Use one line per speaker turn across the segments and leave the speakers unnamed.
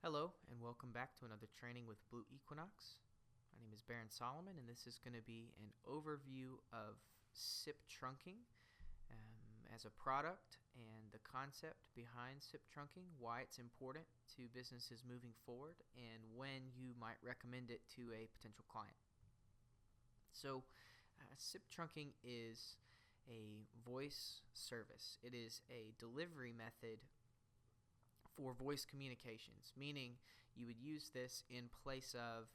Hello and welcome back to another training with Blue Equinox. My name is Baron Solomon and this is going to be an overview of SIP trunking as a product and the concept behind SIP trunking, why it's important to businesses moving forward, and when you might recommend it to a potential client. So SIP trunking is a voice service. It is a delivery method for voice communications, meaning you would use this in place of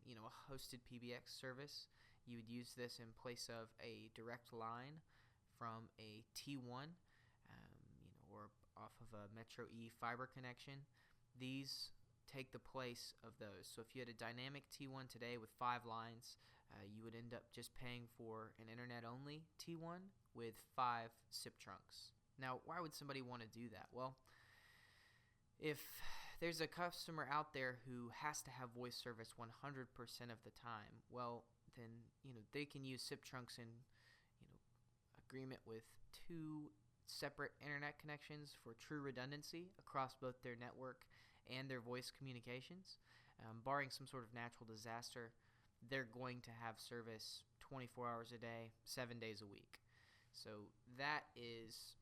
a hosted PBX service. You would use this in place of a direct line from a T1, or off of a Metro E fiber connection. These take the place of those. So if you had a dynamic T1 today with 5 lines, you would end up just paying for an internet-only T1 with 5 SIP trunks. Now, why would somebody want to do that? Well, if there's a customer out there who has to have voice service 100% of the time, well, then they can use SIP trunks in agreement with 2 separate internet connections for true redundancy across both their network and their voice communications. Barring some sort of natural disaster, they're going to have service 24 hours a day, 7 days a week. So that is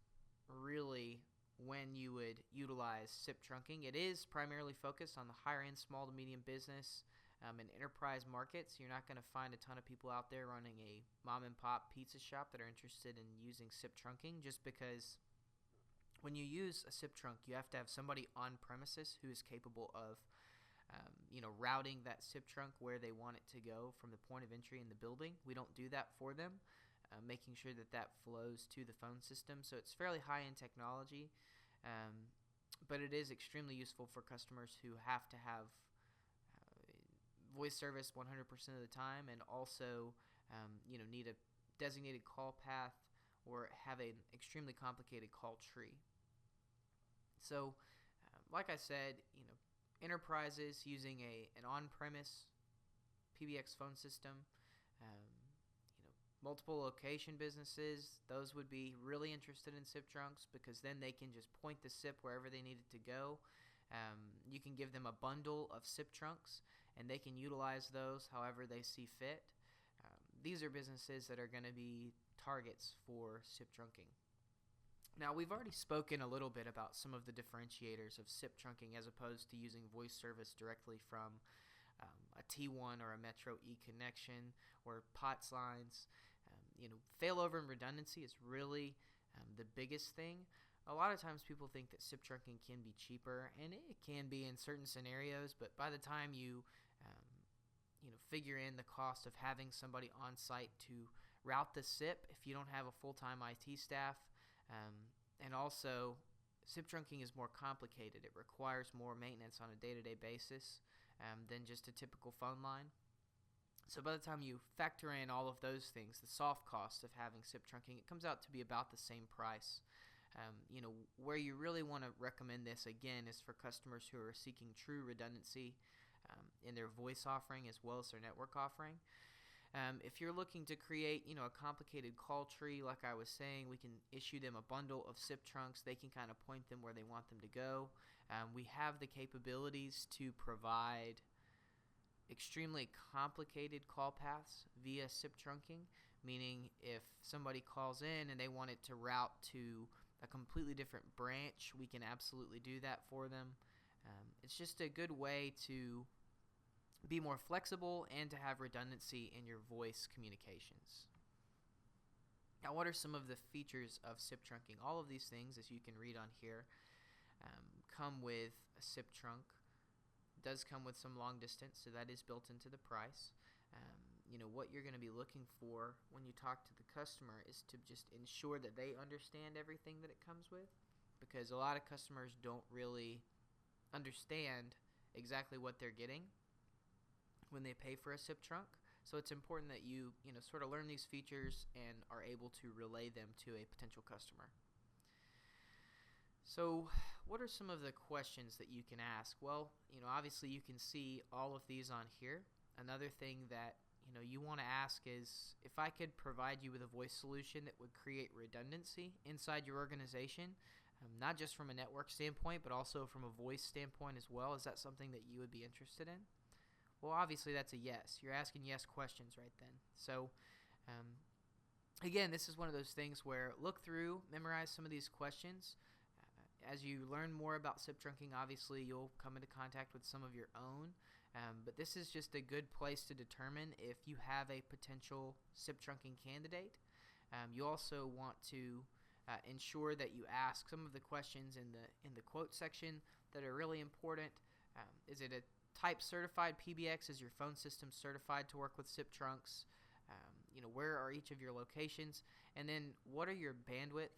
really when you would utilize SIP trunking. It is primarily focused on the higher end small to medium business and enterprise markets. You're not going to find a ton of people out there running a mom and pop pizza shop that are interested in using SIP trunking, just because when you use a SIP trunk, you have to have somebody on premises who is capable of routing that SIP trunk where they want it to go from the point of entry in the building. We don't do that for them. Making sure that flows to the phone system. So it's fairly high-end technology, but it is extremely useful for customers who have to have voice service 100% of the time, and also need a designated call path or have an extremely complicated call tree. So like I said, enterprises using an on-premise PBX phone system, multiple location businesses, those would be really interested in SIP trunks, because then they can just point the SIP wherever they need it to go. You can give them a bundle of SIP trunks, and they can utilize those however they see fit. These are businesses that are going to be targets for SIP trunking. Now, we've already spoken a little bit about some of the differentiators of SIP trunking as opposed to using voice service directly from a T1 or a Metro E connection or POTS lines. Failover and redundancy is really the biggest thing. A lot of times people think that SIP trunking can be cheaper, and it can be in certain scenarios, but by the time you figure in the cost of having somebody on site to route the SIP if you don't have a full-time IT staff, and also SIP trunking is more complicated. It requires more maintenance on a day-to-day basis than just a typical phone line. So by the time you factor in all of those things, the soft costs of having SIP trunking, it comes out to be about the same price. Where you really want to recommend this, again, is for customers who are seeking true redundancy in their voice offering as well as their network offering. If you're looking to create, a complicated call tree, like I was saying, we can issue them a bundle of SIP trunks. They can kind of point them where they want them to go. We have the capabilities to provide extremely complicated call paths via SIP trunking, meaning if somebody calls in and they want it to route to a completely different branch, we can absolutely do that for them. It's just a good way to be more flexible and to have redundancy in your voice communications. Now, what are some of the features of SIP trunking? All of these things, as you can read on here, come with a SIP trunk. It does come with some long distance, so that is built into the price. What you're going to be looking for when you talk to the customer is to just ensure that they understand everything that it comes with, because a lot of customers don't really understand exactly what they're getting when they pay for a SIP trunk. So it's important that you sort of learn these features and are able to relay them to a potential customer. So what are some of the questions that you can ask? Well, obviously you can see all of these on here. Another thing that you want to ask is, if I could provide you with a voice solution that would create redundancy inside your organization, not just from a network standpoint, but also from a voice standpoint as well. Is that something that you would be interested in? Well, obviously that's a yes. You're asking yes questions right then. So, again, this is one of those things where look through, memorize some of these questions. As you learn more about SIP trunking, obviously you'll come into contact with some of your own. But this is just a good place to determine if you have a potential SIP trunking candidate. You also want to ensure that you ask some of the questions in the quote section that are really important. Is it a type certified PBX? Is your phone system certified to work with SIP trunks? Where are each of your locations? And then what are your bandwidth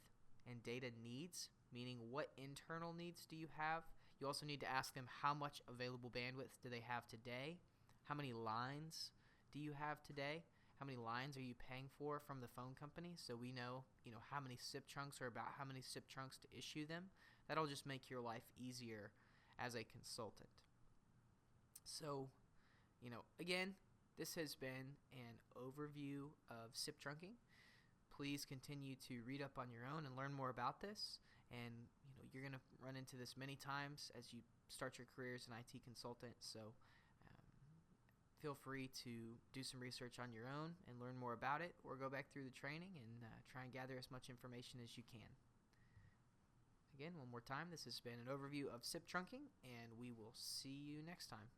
and data needs? Meaning what internal needs do you have? You also need to ask them how much available bandwidth do they have today? How many lines do you have today? How many lines are you paying for from the phone company? So we know, how many SIP trunks or about how many SIP trunks to issue them. That'll just make your life easier as a consultant. So, again, this has been an overview of SIP trunking. Please continue to read up on your own and learn more about this. And you're going to run into this many times as you start your career as an IT consultant. So feel free to do some research on your own and learn more about it, or go back through the training and try and gather as much information as you can. Again, one more time, this has been an overview of SIP trunking, and we will see you next time.